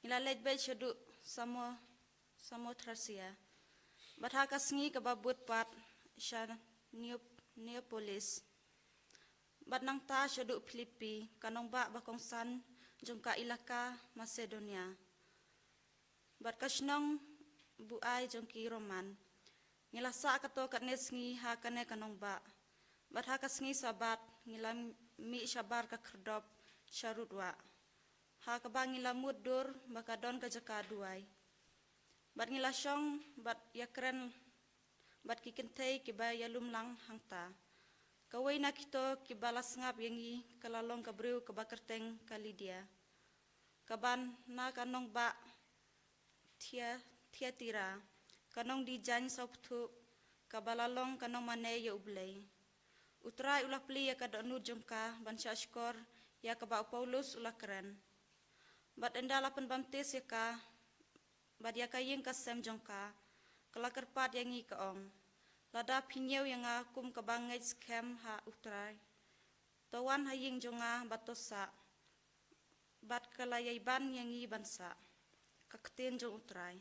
Nilalej bay syadu samo Trasia. Bathaka sngi kababut pat sya Neapolis. Bat nang ta syadu Filipi kanong ba bakong san jungka ilaka Macedonia. Bat kasnong buay jungki Roman. Ngilasa kato katnes ngi ha kane kanong ba. Bat ha kasngi sabat ngilam mi syabar ka kerdop syarudwa. Ha kabang ngilamud dur bakadon ka jaka duay. Bat ngilasyong bat yakren bat kikintay kiba yalum lang hangta. Kaway na kito kibalas ngap yangi kalalong kabriw kabakerteng kalidia. Kaban na kanong ba Tiatira kanong di jan sa ptu kabalalong kanong mane ya ublay. Utray ulapli ya kadonu jumka bansya skor ya kaba Paulus ulakren. Bat endalapan baptis ya ka bat ya kayeng kasem jongka kalakerpat yangi kaong. Lada pinyew yang akum kabangay skem ha utray. Tawan haying jonga batosa bat kalayayban yangi bansa. Kaktin jong utray.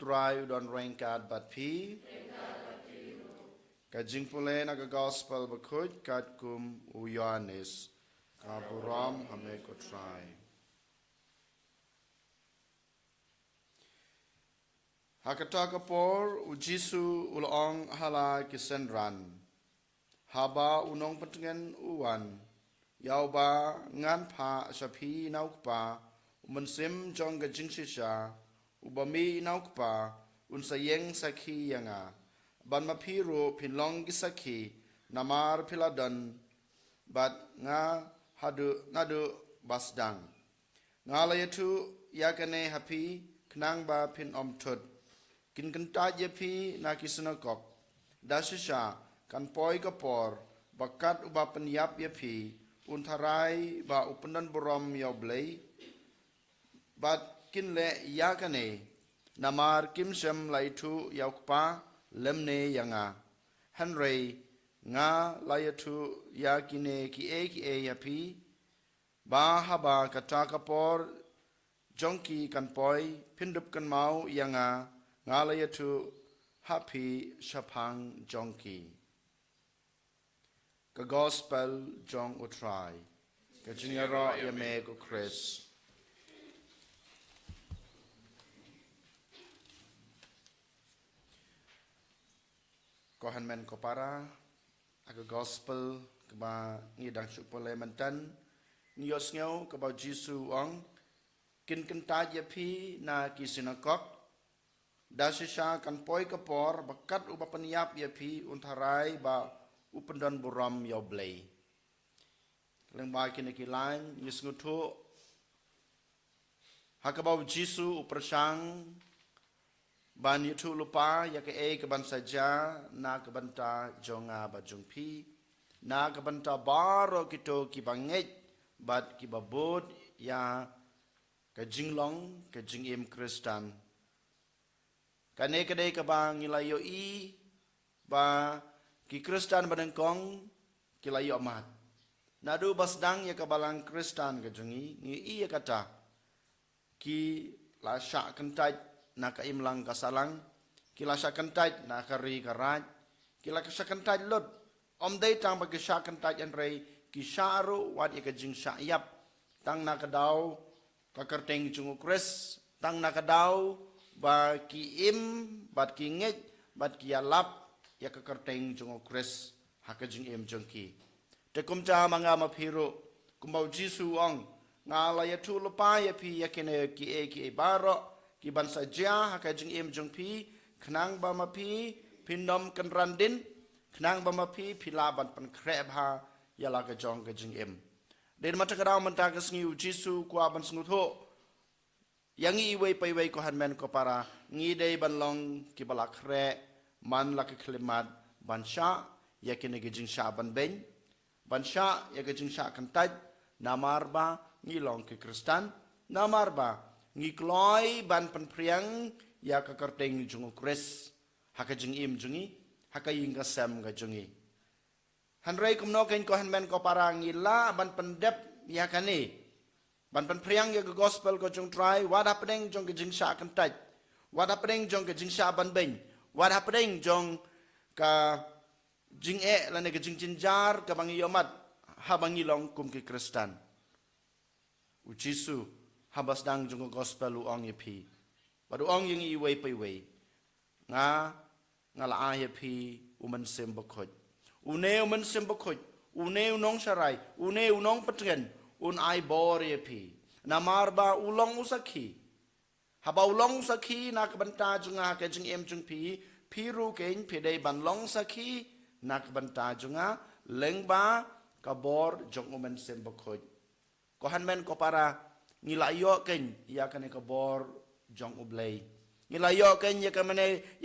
try udon rengkat bat pi. Kajing pule naga gospel bakut kat kum u Yohanes. Kaburam hame ko try. Hakata kapor u Jisu ulong hala kisenran. Haba unong pentengan uwan. Yauba ngan pa sapi naukpa. Umensim jong gajing sisha. Ubami naukpa. Unsayeng sakhi yanga. Ban mapiru pinlong gisakhi. Namar piladan. Bat nga nadu basdang. Ngalayatu yakane hapi. Knang ba pin tud. Kin kentaj yapi na kisunakok. Dasisha kan poi kapor. Bakat uba penyap yapi. Untarai ba upendan borom yoblei. Bat kin le yakane. Namar kimsem laitu yaukpa lemne yanga. Henry nga layatu yakine ki e yapi. Ba haba kata kapor. Jongki kan poi pindup kan mau yanga. Ngalayatu happy shapang jongki. Ka gospel jong utrai. Ka juniora yame ko Chris. Kohan men ko para. Aga gospel kaba ngidang supole mentan. Niyos ngaw kaba Jisu ong. Kin kentaj yapi na kisinakok. Dasisha kan poi kapor bakat uba peniap yapi untarai ba upendan buram yoblei. Lengba kini kilain yisngutu hakabau Jisu upersang ban yitu lupa yake keban saja na kebanta jonga bajungpi na kebanta baro kito kibanget bat kibabud ya kajinglong kajingim Kristan. Kane kadai kabang ilayo ba ki Kristan badengkong kilayo amat. Nadu basdang ya kabalang Kristan kajungi ngi ya kata ki lasyak kentaj na kaimlang kasalang ki lasyak kentaj na kari karaj ki lasyak kentaj lot om day tang bagi syak kentaj anrei ki syaru wat ya kajing syayap tang na kadaw kakerteng jungu Kris tang na kadaw ba ki bat ki nget bat ki alap ya kekerteng jong Kris hakajing jongki te kumca manga mapiru kumbau Jisu ong ngala ya tu lupa ya pi ya kene ki baro ki ban saja hakajing jongpi kenang ba mapi pindom kenrandin kenang ba mapi pilaban pen kreb ha ya la ka jong kajing den mata kadau menta kasngi Jisu kwa ban snguto yang iway payway ko hanmen ko para ngidey banlong kibalak re man laki klimat bansha ya kinegijing sha ban ben bansha ya gijing sha kantaj namarba ngilong ki Kristan namarba ngikloy ban penpriang ya kakerteng jungu Kris hakajing jungi hakaying kasam ga jungi hanrei kumno ken ko hanmen ko para ngila ban pendep ya kane ban penpriang ya ke gospel ko jong try wada pedeng jong ke jing sha kantaj wada pedeng jong ke jing sha ban ben wada pedeng jong ka jing lane ke jing jinjar ka bangi yomat ha bangi long kum ki Kristan u Jisu habas dang jong gospel u ong yepi badu ong yang i way pai way nga ngala a yepi u man sem bokoj u man sem bokoj u nong sharai u nong petren un ai bor yepi namarba ulong usakhi haba ulong sakhi nak banta junga ke jing jung piru ken pidei ban long sakhi nak banta junga lengba kabor jong umen sembokoj ko hanmen ko para ngilayo ken ya kane kabor jong ublei ngilayo ken ya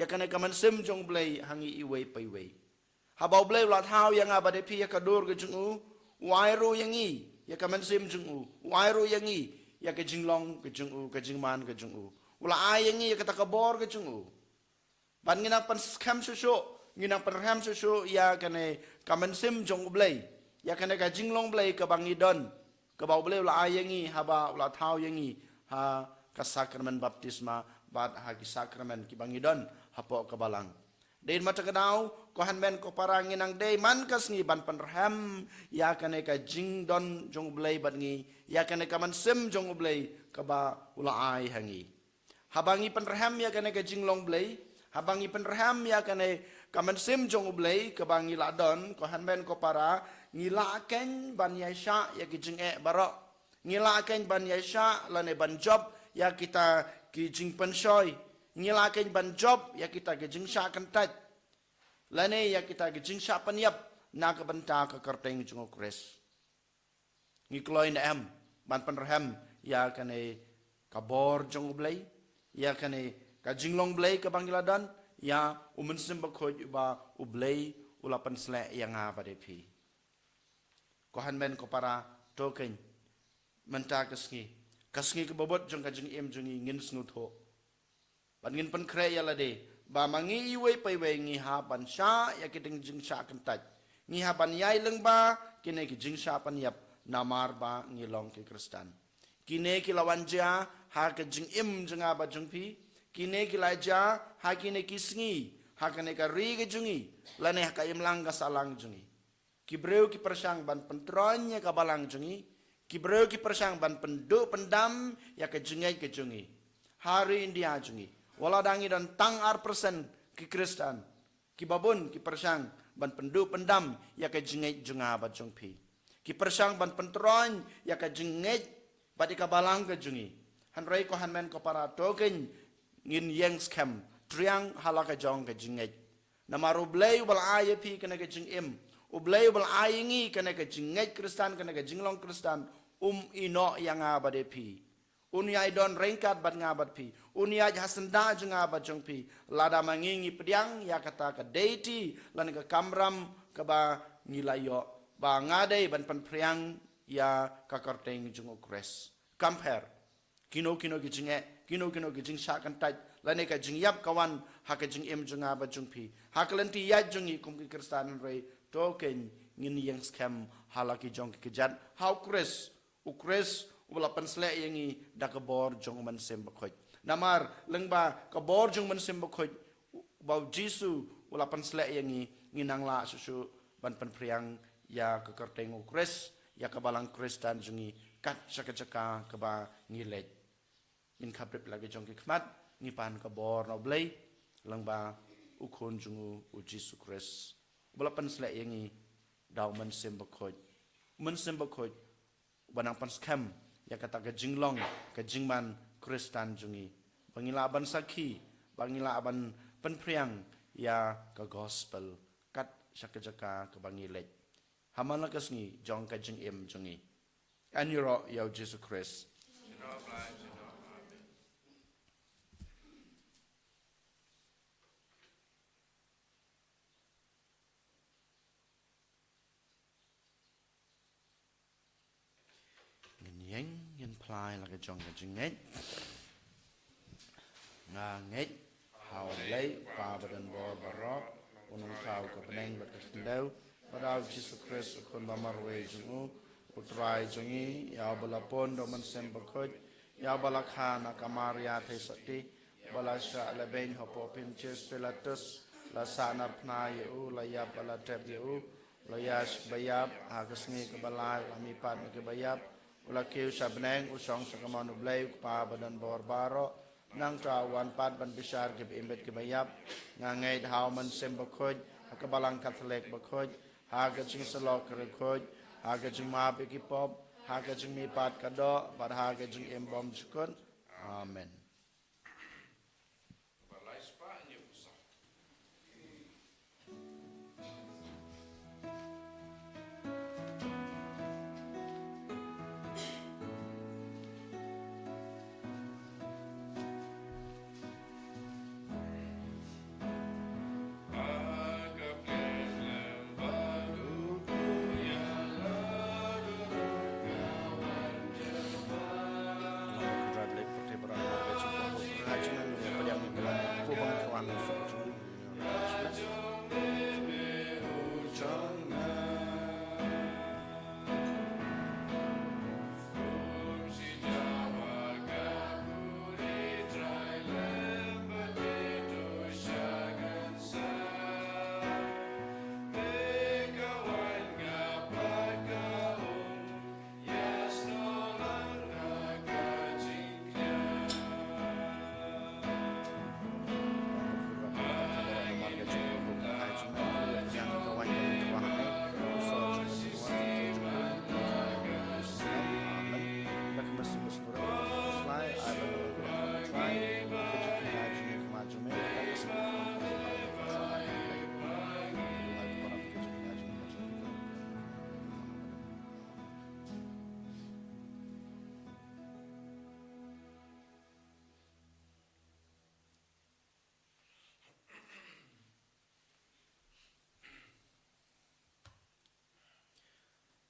kane kaman sem jong ublei hangi iwe paiwe haba ublei lat hau yang abade pi ya kadur ke jungu wairu yangi ya kaman sim jungu wairu yangi ya ke jinglong ke jungu ke jingman ke jungu ula ayangi ya kata kabor ke jungu ban ngina pan skam susu ngina pan ram susu ya kane kaman sim jong blai ya kane ka jinglong blai ke bangidon ke bau blai ula ayangi haba ula tau yangi ha ka sakramen baptisma bat hagi sakramen ki bangidon hapo kabalang. Dain mata kenau kohan men ko parangin ang day man kas ngi ban panrham ya kane ka jingdon jong ublay bat ngi ya kane ka man sim jong ublay ka ba ulaay hangi. Habangi panrham ya kane ka jinglong blay habangi panrham ya kane ka man sim jong ublay ka bangi ladon kohan men ko para ngilaken ban yasha ya ki jing barok ngilaken ban yasha lane ban job ya kita ki jing penshoy ngilaken ban job ya kita ki jing sha kantat lane ya kita ki jing sha panyap na ka banta ka karteng jung kres ngikloin am ban panrham ya kane kabor jong ublay ya kane ka jinglong blay ka bangiladan ya umensim bakhoj ba ublay ulapan sle yang apa depi kohan men ko para token menta kasngi ke bobot jong ka jing em jong ngin snutho ban ngin pan kre ya lade ba mangi iwe pai we ngi ha ban sha ya kiting jing sha kan taj ngi ha ban yai leng ba kine ki jing sha pan yap namar ba ngi long ki kristan kine ki lawan ja ha ka jing em jong ba jong pi kine ki la ja ha kine ki sngi ha kane ka ri ge jungi lane ha ka im lang ga salang jungi kibreu ki persang ban pentronya ka balang jungi kibreu ki persang ban pendu pendam ya ke jungai ke jungi hari india jungi wala dangi dan tang ar persen ki kristan ki babun ki persang ban pendu pendam ya ke jungai junga ba jungpi ki persang ban pentron ya ke jungai ba di ka balang ke jungi han rei ko han men ko para token ngin yang scam triang halaka jong ke jungai namaru blay wal ayapi kana ke jing im ublay bal ayingi kana ka jingai kristan kana ka jinglong kristan ino yang abade pi unyai don rengkat bat ngabat pi unyai hasenda jeng abat jong pi lada mangingi pediang ya kata ka deity lan ka kamram ka ba ngilayo ba ngadai ban pan priang ya ka karteng jung ukres compare kino ki jinge kino ki jing syakan taj lan ka jing yap kawan ha ka jing em jung abat jong pi ha kalenti ya jungi kum ki kristan rei token ngin yang scam halaki jong kejat how ukres wala pansle yangi da kabor jong man sem bakhoj namar lengba kabor jong man sem bakhoj bau jisu wala pansle yangi nginang la susu ban priang ya ke kerteng ukres ya kabalang kristan jungi kat caka kaba ngilet min khabrip lagi jong kikmat ngipan kabor no blay lengba ukon jungu ujisu kres wala pansle yangi daw man sem bakhoj banang pan scam ya kata ke jinglong ke jingman kristan jungi bangila aban sakhi bangila aban penpriang ya ke gospel kat syakajaka ke bangilej hamana kasni jong ke jing em jungi aniro ya Jesus Christ yen plai la ka jong ka jinget nga nget hau lei pa badan bor barok unong tau ka peneng la ka sendau padau Jesus Christ kon ba marwe jungu putrai jungi ya balapon do man sem bakoj ya balakha na kamaria the sati balasha la ben hopo pinches pelatus la sanar pna yu la ya balatep yu la yash bayab agasngi ka balai la mi pan ke bayab ula kiu sabneng usong sakamanu blay pa badan bor baro nang trawan pat ban bisar ke imbet ke bayap ngangai haw man sem bakhoj akabalang kathlek bakhoj haga jing salok ke khoj haga jing ma be ki pop haga jing mi pat kado bar haga jing embom chukun amen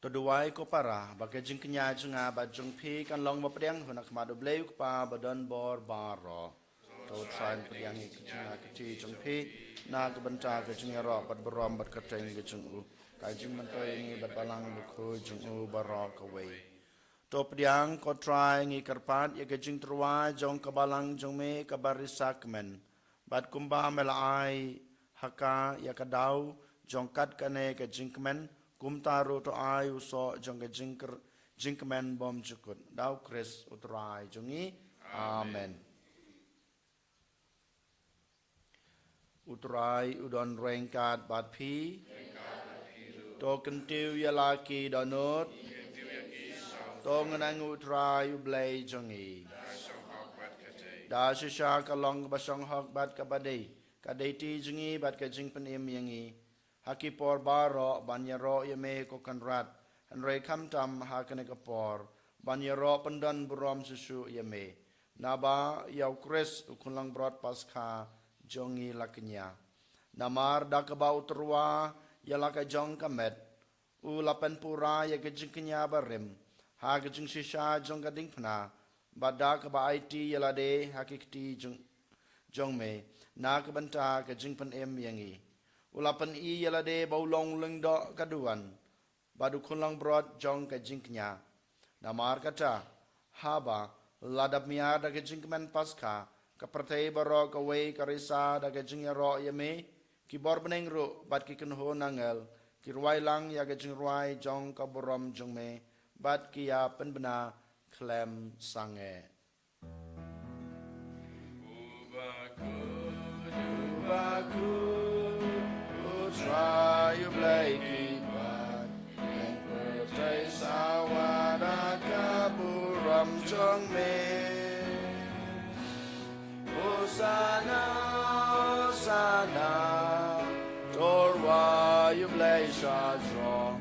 kedua ko para baga jing kenya junga ba jung phi kan long ba priang hunak ma do bleu pa ba don bor baro to tsain priang ki junga ki ti jung phi na ka banta ka jing ro bat brom bat ka teng ki jung u ka jing man to ngi bat balang bu ko jung u baro ka wei to priang ko try ngi karpat ya ka jing trwa jong ka balang jong me ka barisak men bat kumba melai haka ya ka dau jong kat kane ka jing men kum taru to ai uso jong ka jing men bom jukut dau kris utrai jongi amen utrai udon rengkat bat phi to kentiu ya laki donut to nganang utrai ublei jongi da shisha ka long ba song hok bat ka badai ka dei ti jingi bat ka jing pen em yangi haki por baro banyaro yame ko kanrat han rei kam tam ha kane ka por banyaro pandan burom susu yame naba yau kres ukunlang brot paskha jongi laknya namar da ka ba utrwa yala ka jong kamet u lapen pura ya ka jing knya barim ha ka jing shisha jong ka ding phna bada ka ba IT yala de hakikti jong me na ka banta ka jing pen em yangi ulapan i yala de baulong leng do kaduan badu kunlang brot jong ka jing knya namar kata haba ladap mia da ka jing men paska ka pertei baro ka wei ka risa da ka jing ro yame ki bor beneng ro bat ki kun ho nangel ki ruai lang ya ka jing ruai jong ka borom jong me bat ki ya pen bena klem sange ubaku try you blake bat and pertai sawada kaburam jong me Osana Osana Torwa you blake shadro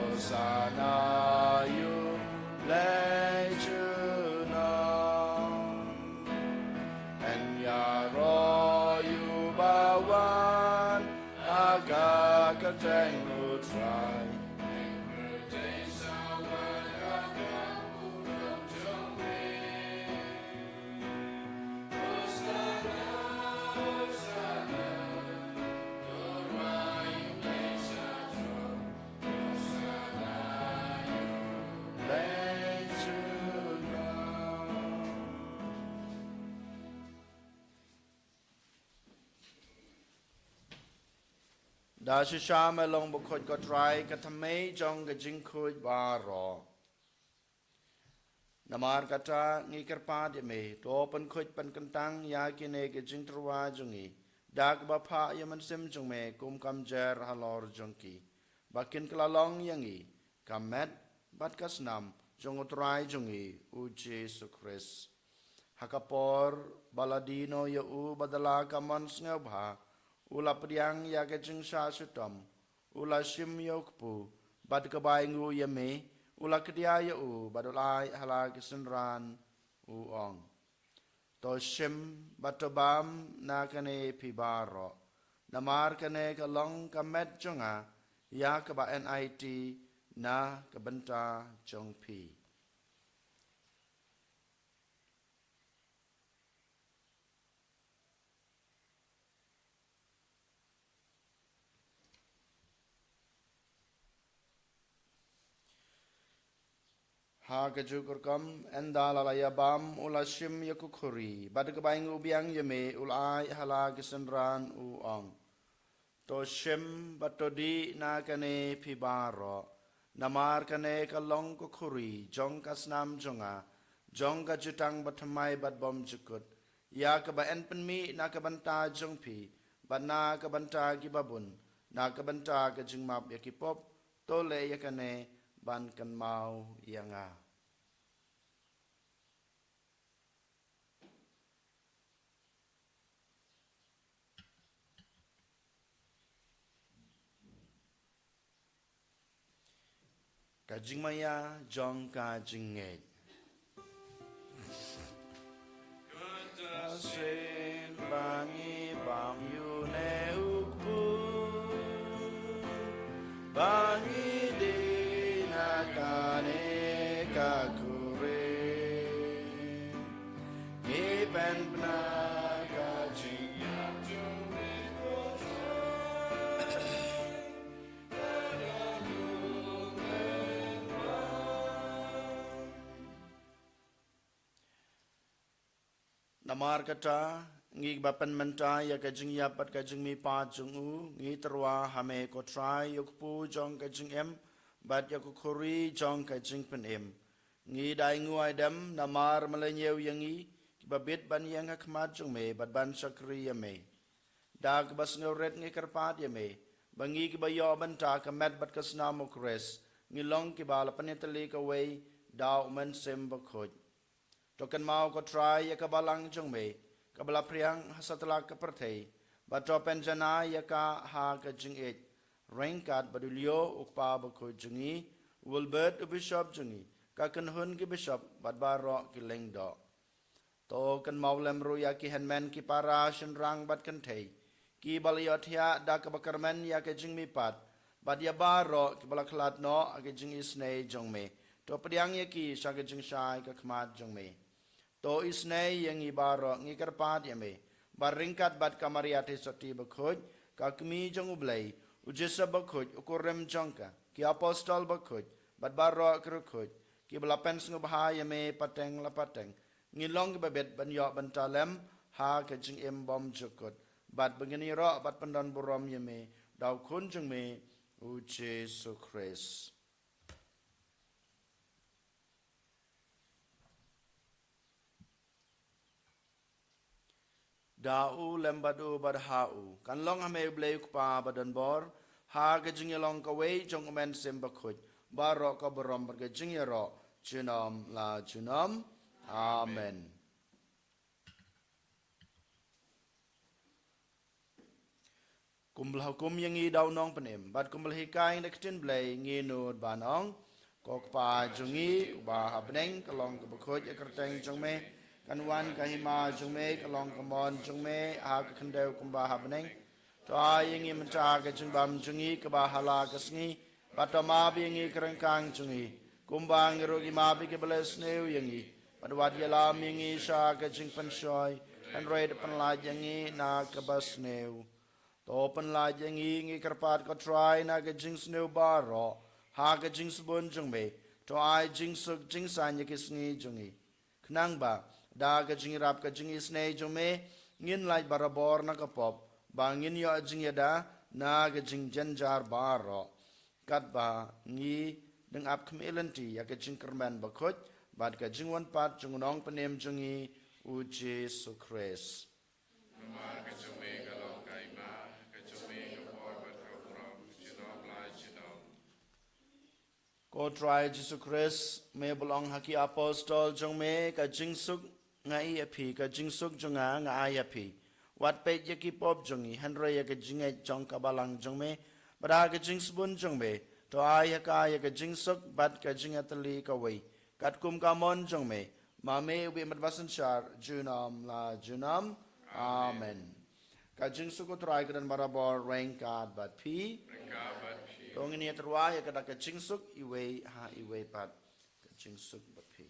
Osana you blake juna and yaro you bawan aga kateng utrai da shisha melong bukot ko try katame jong ga jingkhuj baro namar kata ngikar pa de me to pen khuj pen kentang ya kine ga jingtrwa jongi dak ba pha yaman sim jong me kum kam jer halor jongki bakin klalong yangi kamet bat kasnam jong utrai jongi u Jesus Christ hakapor baladino ya u badala kamon sngebha ula priang ya ke jing sha sutam ula shim yokpu bad ka bai ngu yame ula kdia ya u badulai hala kisenran u ong to shim batobam na kane pibaro namar kane ka long ka met jonga ya ka ba NIT na ka benta jong pi ha kejukur kam endala la bam ula shim yakukuri bad ka baing ubiang yeme ulai hala kisenran u ong to shim batodi na kane pibaro namar kane kalong kukuri jong kasnam jonga jong ka jutang batmai bad bom jukut ya ka ba en penmi na ka banta jong pi bad na ka banta gibabun na ka banta ka jingmap yakipop tole yakane ban kan mau yanga kajing maya jong kajing ngej kasin bangi bam yu ne ukpu bangi di na pen benaga jing Namar kata ngi bapan menta ya kajing yapat kajing mi pa jung u ngi terwa hame ko try yok pu jong kajing em bat ya ko khori jong kajing pen em ngi dai nguai dam namar malenyeu yangi babit ban yang khmat jung me bat ban sakri ya me dag bas ngoret ngi karpat ya me bangi ki bayo ban ta kamet bat kasna mokres ngi long ki bala panetali ka wei daw man sem bakhoj Token mau ko try ya kabalang jong me kabala priang hasatla ka perthei bato penjana ya ka ha ka jing et rengkat badulio ukpa ba ko jungi wilbert bishop jungi ka kan hun ki bishop bad baro ki lengdo to kan mau lem ru ya ki henmen ki para shin rang bat kan thei ki baliothia da ka bakarmen ya ka jing mi pat bad ya baro ki balaklat no ka jing isnei jong me to priang ya ki sa ka jing shai ka khmat jong me To isnei yang ibaro ngi karpat yame baringkat bat kamariate soti bakhoj ka kmi jong ublei ujesa bakhoj ukorem jongka ki apostol bakhoj bat baro krkhoj ki balapen sng bahaya me pateng la pateng ngi long babet ban yo ban talem ha ka jing em bom jokot bat bengini ro bat pandan borom yame daw kun jong me u Jesu Christ Dau lembadu badhau kan long hame blei pa badan bor ha ga jingelong ka wei jong men sem bakhoj baro ka borom ga jingero junom la junom amen kumbal hukum yang i daw nong penem bat kumbal hikai nek tin blei ngi nud banong kok pa jungi ba habneng kalong ka bakhoj ekerteng jong me kan wan kahima jungme kalong kamon jungme ha khandeu kumba habneng to ayingi menta ka jungbam jungi ka bahala kasngi patama bingi kerengkang jungi kumbang rogi mabi ke beles neu yangi padwat yala mingi sha ka jing pansoi kan red panla yangi na ka bas neu to panla yangi ngi karpat ko try na ka jing sneu baro ha ka jing subun jungme to ai jing suk jing san yakisngi jungi knang ba da ka jing rap ka jing isnei jome ngin lai barabor na ka pop ba ngin yo jing yada na ka jing janjar baro kat ba ngi deng ap kmelanti ya ka jing kerman ba khoj bad ka jing wan pat jung nong panem jungi u Jesu Christ namar ka jome ka long kai ma ka jome ka por ba ka prom jinom lai jinom ko try Jesus Christ me belong haki apostol jong me ka jing suk ngai api ka jingsuk junga ngai api wat pe yaki pop jungi hanra ya ka jingai jong ka balang jong me bada ka jingsbun jong me to ay ka ya ka jingsuk bat ka jingatali ka wei kat kum ka mon jong me ma me ubi madwasan shar junam la junam amen ka jingsuk ko try kan barabor rank kad bat pi tong ini terwa ya ka jingsuk iwe ha iwe pat ka jingsuk bat pi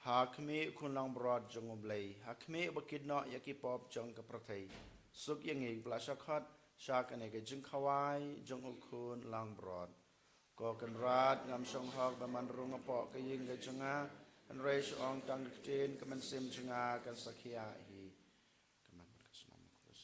Hakme kunlang broad jong oblay hakme bakid no yaki pop jong ka prathai suk yangi blasakhat shakane ke jing khawai jong ukun lang broad Ko kan rat ngam song hok ba man rung apo ka ying ga chunga an reis ong tang tin ka man sim chunga kan sakhia hi kaman ka sunam krus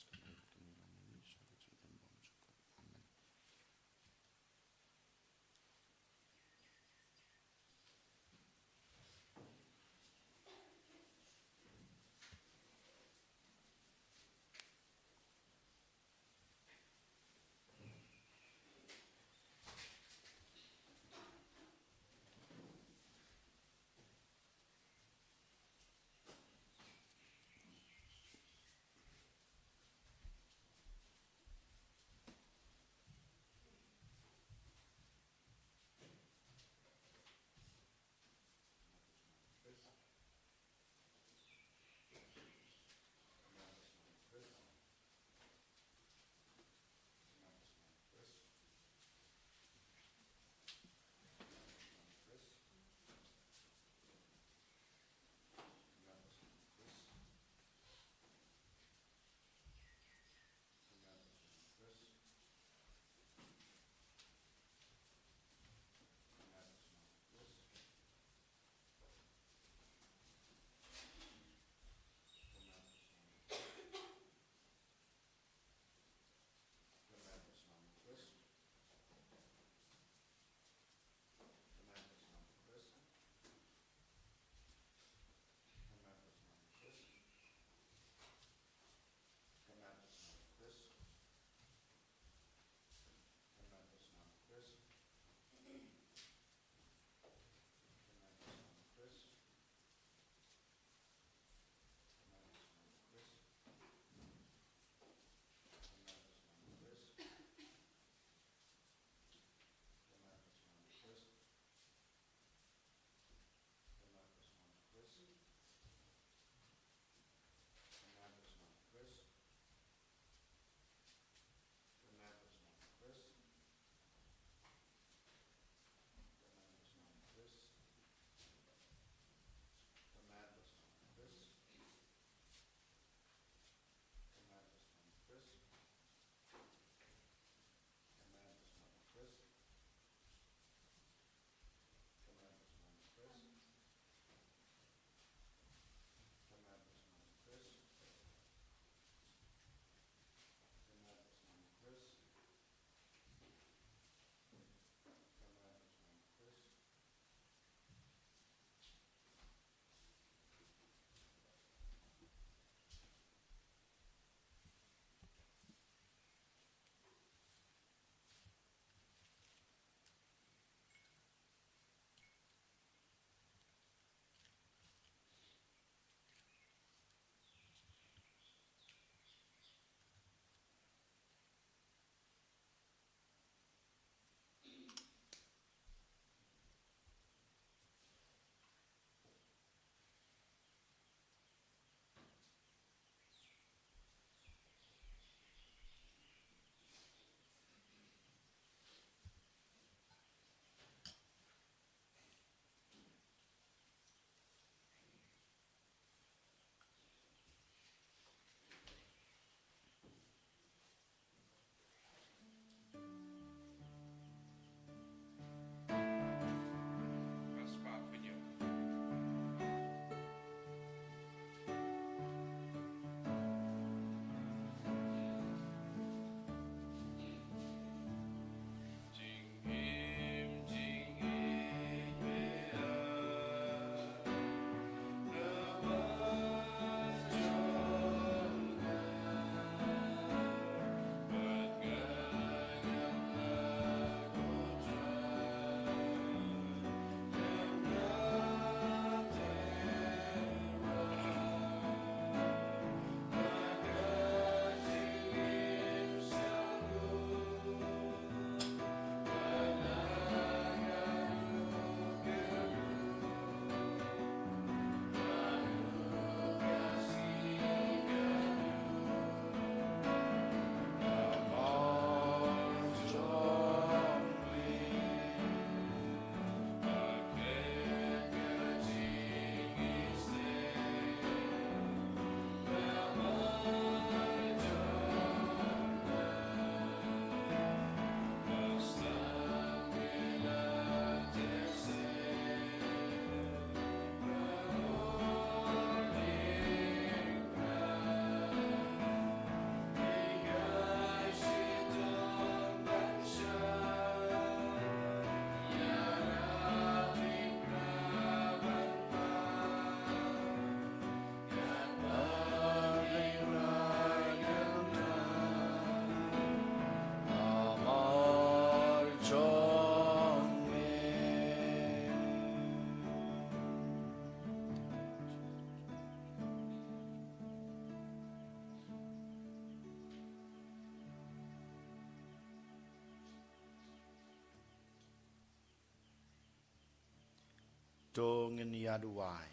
Kita ngenia duai.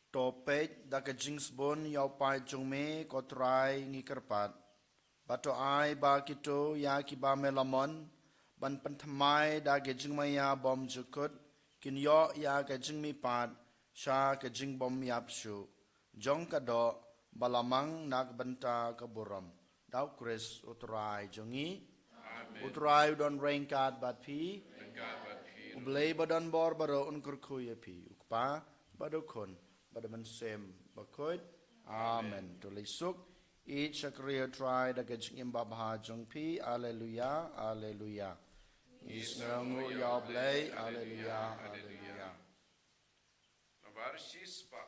Topek da ke jings bon yau pai jong me ko try ngi kerpat. Bato ai ba kito ya ki ba melamon ban pentamai da ke jing maya bom jukut kin yo ya ke jing mi pat sha ke jing bom yap shu. Jong ka do balamang nak benta ke buram. Dau kris utrai jongi. Utrai udon rengkat bat pi. Ublay badan bor baro unkur kuya pi. Ukpa badukon. Pada mensem bakut. Amen. Tulisuk. Each akriya try da gajing imba baha jong pi. Alleluia. Alleluia. Isnangu ya blay. Alleluia. Alleluia. Navarsis pa